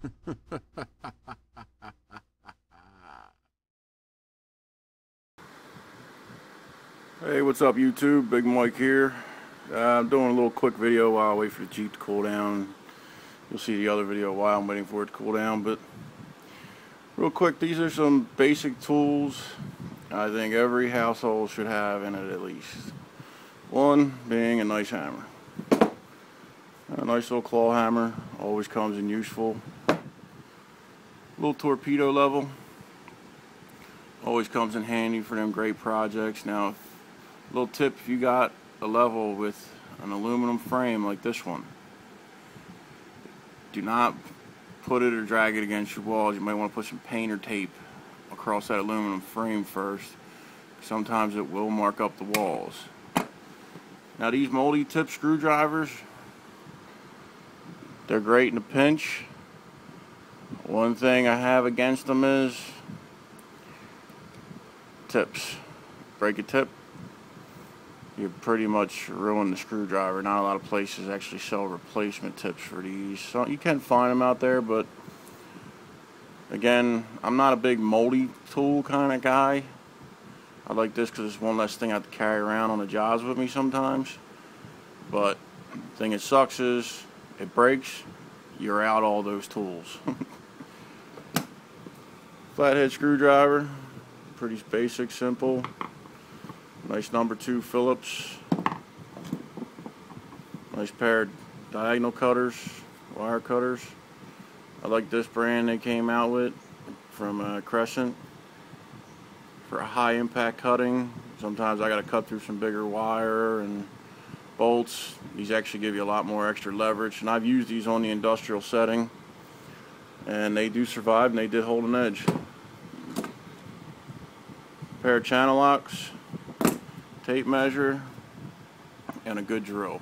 Hey, what's up YouTube? Big Mike here. I'm doing a little quick video while I wait for the Jeep to cool down. You'll see the other video while I'm waiting for it to cool down, but real quick, these are some basic tools I think every household should have in it at least. One being a nice hammer. A nice little claw hammer always comes in useful. Little torpedo level always comes in handy for them great projects. Now, little tip, if you got a level with an aluminum frame like this one, do not put it or drag it against your walls. You might want to put some paint or tape across that aluminum frame first. Sometimes it will mark up the walls. Now, these multi-tip screwdrivers, they're great in a pinch. One thing I have against them is tips. Break a tip, you pretty much ruin the screwdriver. Not a lot of places actually sell replacement tips for these. So you can find them out there, but again, I'm not a big multi-tool kind of guy. I like this because it's one less thing I have to carry around on the jobs with me sometimes. But the thing that sucks is it breaks, you're out all those tools. Flathead screwdriver, pretty basic, simple. Nice number 2 Phillips. Nice pair of diagonal cutters, wire cutters. I like this brand they came out with from Crescent for high impact cutting. Sometimes I got to cut through some bigger wire and bolts. These actually give you a lot more extra leverage, and I've used these on the industrial setting, and they do survive, and they did hold an edge. Pair of channel locks, tape measure, and a good drill.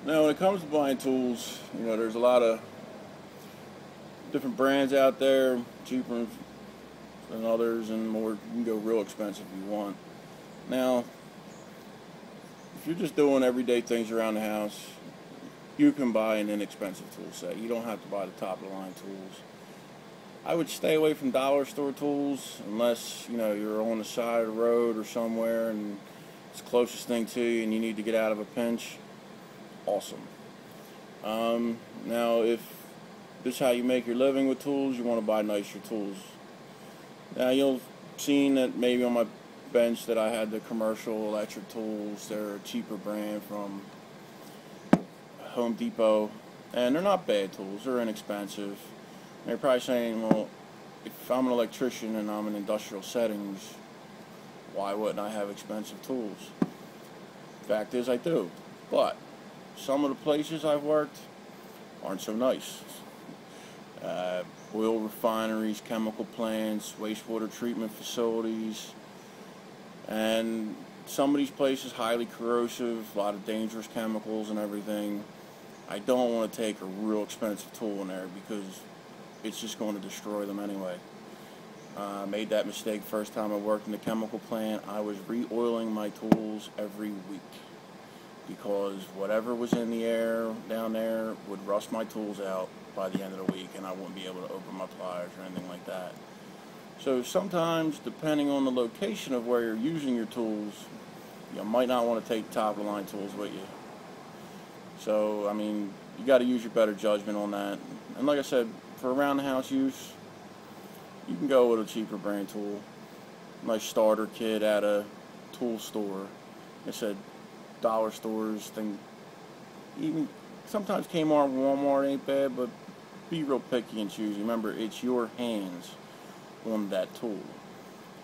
Now, when it comes to buying tools, you know, there's a lot of different brands out there, cheaper than others, and more. You can go real expensive if you want. Now, if you're just doing everyday things around the house, you can buy an inexpensive tool set. You don't have to buy the top of the line tools. I would stay away from dollar store tools unless, you know, you're on the side of the road or somewhere and it's the closest thing to you and you need to get out of a pinch. Awesome. Now, if this is how you make your living with tools, you want to buy nicer tools. Now, you'll seen that maybe on my bench that I had the commercial electric tools. They're a cheaper brand from Home Depot, and they're not bad tools. They're inexpensive. They're probably saying, well, if I'm an electrician and I'm in industrial settings, why wouldn't I have expensive tools? Fact is, I do. But some of the places I've worked aren't so nice. Oil refineries, chemical plants, wastewater treatment facilities, and some of these places highly corrosive, a lot of dangerous chemicals and everything. I don't want to take a real expensive tool in there because it's just going to destroy them anyway. I made that mistake first time I worked in the chemical plant. I was re-oiling my tools every week because whatever was in the air down there would rust my tools out by the end of the week, and I wouldn't be able to open my pliers or anything like that. So sometimes, depending on the location of where you're using your tools, you might not want to take top-of-the-line tools with you. So, I mean, you got to use your better judgment on that. And like I said, for around-the-house use, you can go with a cheaper brand tool. Nice starter kit at a tool store. I said, dollar stores, even sometimes Kmart and Walmart ain't bad, but be real picky and choosy. Remember, it's your hands on that tool.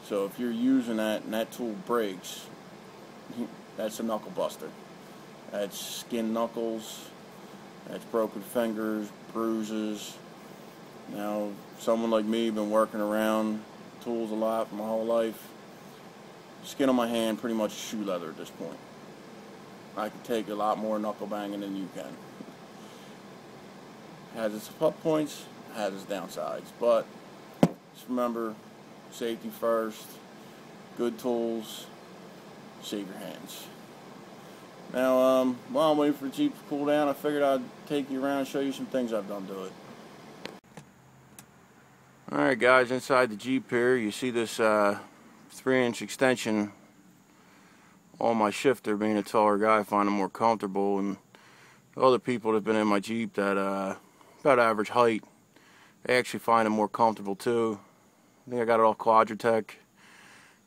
So if you're using that and that tool breaks, that's a knuckle buster. That's skin knuckles, that's broken fingers, bruises. Now, someone like me, been working around tools a lot my whole life. Skin on my hand, pretty much shoe leather at this point. I can take a lot more knuckle banging than you can. Has its up points, has its downsides, but just remember, safety first, good tools, save your hands. Now, while I'm waiting for the Jeep to cool down, I figured I'd take you around and show you some things I've done to it. Alright guys, inside the Jeep here, you see this 3-inch extension on my shifter. Being a taller guy, I find them more comfortable, and other people that have been in my Jeep that about average height, they actually find them more comfortable too. I think I got it off Quadratec.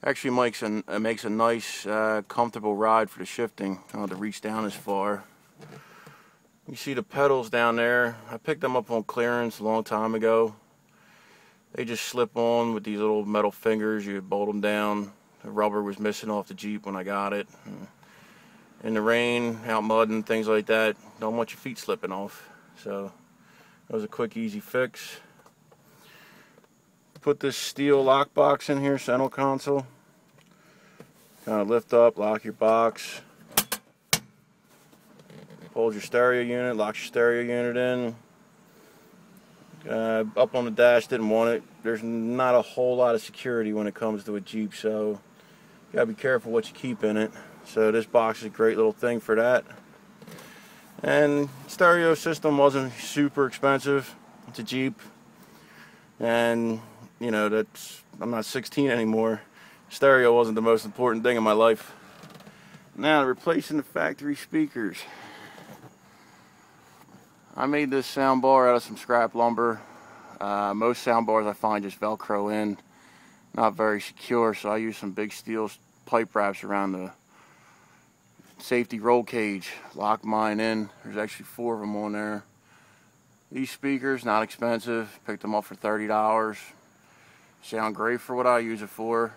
Actually makes a nice comfortable ride for the shifting. I don't have to reach down as far. You see the pedals down there. I picked them up on clearance a long time ago. They just slip on with these little metal fingers. You bolt them down. The rubber was missing off the Jeep when I got it. In the rain, out mudding, things like that, don't want your feet slipping off. So that was a quick, easy fix. Put this steel lock box in here, center console. Kind of lift up, lock your box. Hold your stereo unit, lock your stereo unit in. Up on the dash, didn't want it. There's not a whole lot of security when it comes to a Jeep, so you gotta be careful what you keep in it. So this box is a great little thing for that. And stereo system wasn't super expensive. It's a Jeep, and you know, I'm not 16 anymore. Stereo wasn't the most important thing in my life. Now, replacing the factory speakers. I made this sound bar out of some scrap lumber. Most sound bars I find just Velcro in, not very secure, so I use some big steel pipe wraps around the safety roll cage. Lock mine in. There's actually 4 of them on there. These speakers, not expensive. Picked them up for $30. Sound great for what I use it for.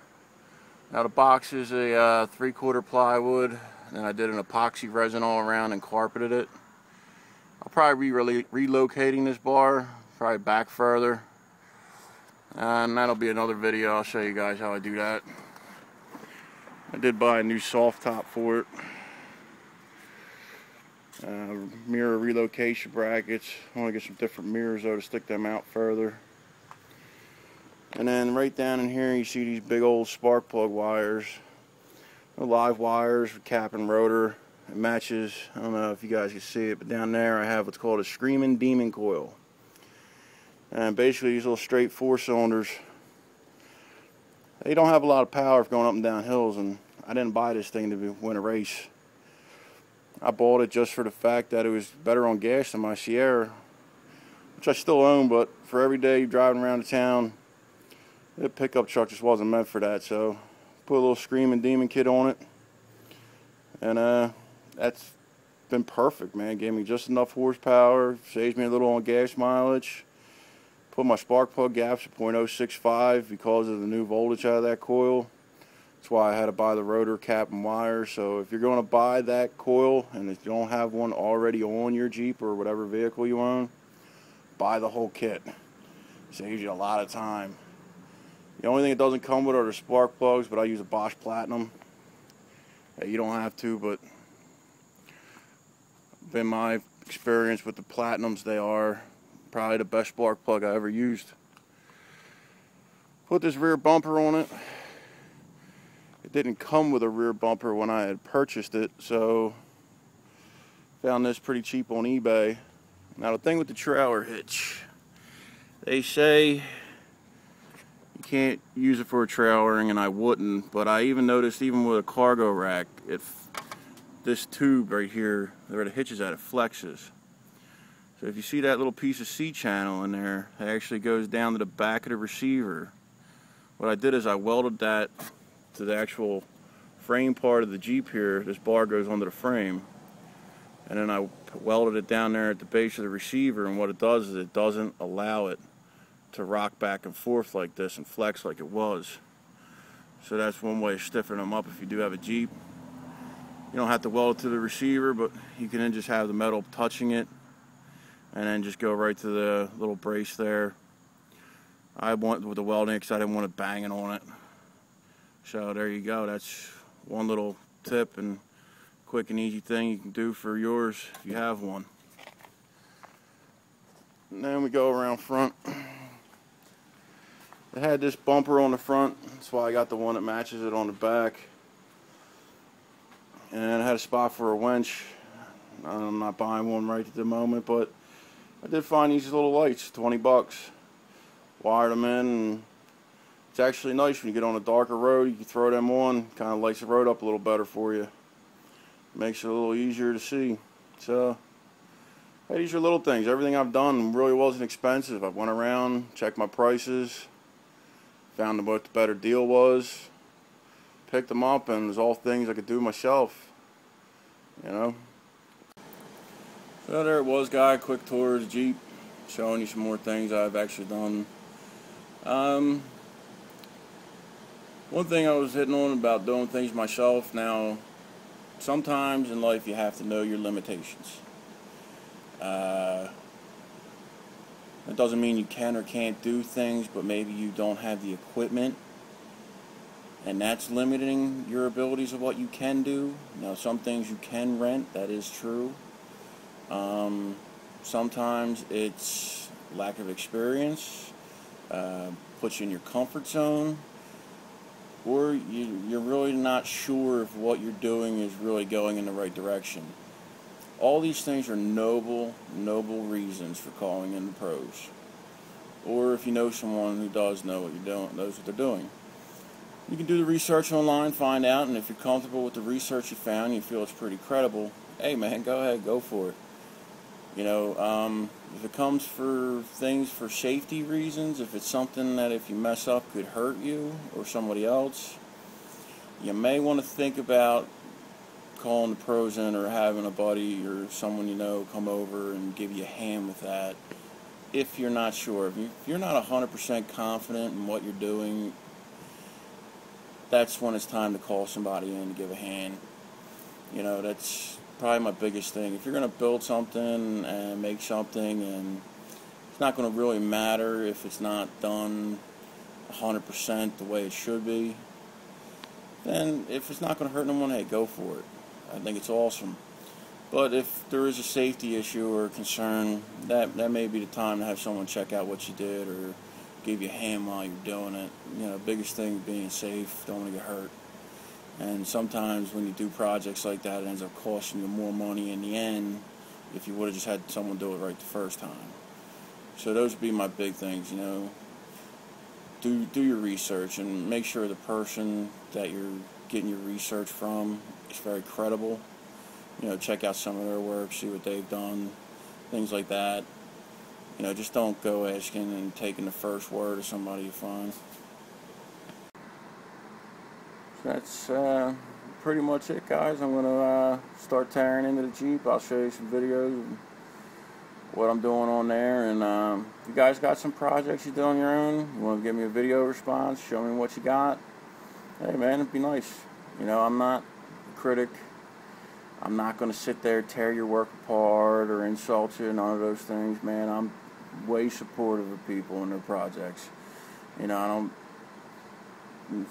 Now the box is a 3/4 plywood, and I did an epoxy resin all around and carpeted it. I'll probably be relocating this bar, probably back further, and that'll be another video. I'll show you guys how I do that. I did buy a new soft top for it. Mirror relocation brackets. I want to get some different mirrors though to stick them out further. And then right down in here you see these big old spark plug wires. The live wires with cap and rotor. It matches, I don't know if you guys can see it, but down there I have what's called a Screaming Demon coil. And basically these little straight 4-cylinders, they don't have a lot of power for going up and down hills, and I didn't buy this thing to win a race. I bought it just for the fact that it was better on gas than my Sierra, which I still own, but for every day driving around the town, the pickup truck just wasn't meant for that. So put a little Screaming Demon kit on it, and that's been perfect, man. Gave me just enough horsepower, saves me a little on gas mileage. Put my spark plug gaps at .065 because of the new voltage out of that coil. That's why I had to buy the rotor cap and wire. So if you're going to buy that coil, and if you don't have one already on your Jeep or whatever vehicle you own, buy the whole kit. Saves you a lot of time. The only thing it doesn't come with are the spark plugs, but I use a Bosch Platinum. You don't have to, but in my experience with the Platinums, they are probably the best spark plug I ever used. Put this rear bumper on it. It didn't come with a rear bumper when I had purchased it, so found this pretty cheap on eBay. Now the thing with the trailer hitch, they say you can't use it for a trailering, and I wouldn't, but I even noticed even with a cargo rack, this tube right here where the hitch is at, it flexes. So if you see that little piece of C-channel in there, it actually goes down to the back of the receiver. What I did is I welded that to the actual frame part of the Jeep here. This bar goes under the frame, and then I welded it down there at the base of the receiver, and what it does is it doesn't allow it to rock back and forth like this and flex like it was. So that's one way of stiffening them up if you do have a Jeep. You don't have to weld it to the receiver, but you can then just have the metal touching it and then just go right to the little brace there. I went with the welding because I didn't want it banging on it. So there you go. That's one little tip and quick and easy thing you can do for yours if you have one. And then we go around front. It had this bumper on the front. That's why I got the one that matches it on the back. and I had a spot for a winch. I'm not buying one right at the moment, but I did find these little lights, 20 bucks. Wired them in, and it's actually nice when you get on a darker road. You can throw them on, kind of lights the road up a little better for you. Makes it a little easier to see. So, hey, these are little things. Everything I've done really wasn't expensive. I went around, checked my prices, found what the better deal was, picked them up, and it was all things I could do myself, you know. So there it was, guy. Quick tour of the Jeep, showing you some more things I've actually done. One thing I was hitting on about doing things myself. Now, sometimes in life you have to know your limitations. It doesn't mean you can or can't do things, but maybe you don't have the equipment, and that's limiting your abilities of what you can do. Now, some things you can rent, that is true. Sometimes it's lack of experience, puts you in your comfort zone, or you're really not sure if what you're doing is really going in the right direction. All these things are noble reasons for calling in the pros. Or if you know someone who does know what you're doing, knows what they're doing. You can do the research online, find out, and if you're comfortable with the research you found, you feel it's pretty credible, hey man, go ahead, go for it. You know, if it comes for things for safety reasons, if it's something that if you mess up could hurt you or somebody else, you may want to think about calling the pros in, or having a buddy or someone you know come over and give you a hand with that. If you're not sure, if you're not 100% confident in what you're doing, that's when it's time to call somebody in to give a hand. You know, that's probably my biggest thing. If you're going to build something and make something, and it's not going to really matter if it's not done 100% the way it should be, then if it's not going to hurt anyone, hey, go for it. I think it's awesome. But if there is a safety issue or concern, that may be the time to have someone check out what you did or give you a hand while you're doing it. You know, biggest thing being safe, don't want to get hurt. And sometimes when you do projects like that, it ends up costing you more money in the end if you would have just had someone do it right the first time. So those would be my big things, you know. Do your research and make sure the person that you're getting your research from is very credible. You know, check out some of their work, see what they've done, things like that. You know, just don't go asking and taking the first word of somebody you find. So that's pretty much it, guys. I'm going to start tearing into the Jeep. I'll show you some videos of what I'm doing on there. And if you guys got some projects you do on your own, you want to give me a video response, show me what you got, hey man, it'd be nice. You know, I'm not a critic. I'm not going to sit there, tear your work apart or insult you, none of those things, man. I'm way supportive of people and their projects. You know, I don't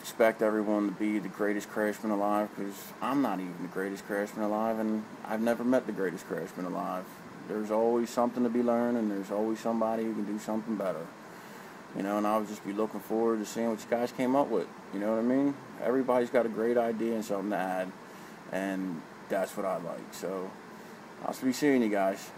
expect everyone to be the greatest craftsman alive, because I'm not even the greatest craftsman alive, and I've never met the greatest craftsman alive. There's always something to be learned, and there's always somebody who can do something better. You know, and I'll just be looking forward to seeing what you guys came up with. You know what I mean? Everybody's got a great idea and something to add, and that's what I like. So I'll be seeing you guys.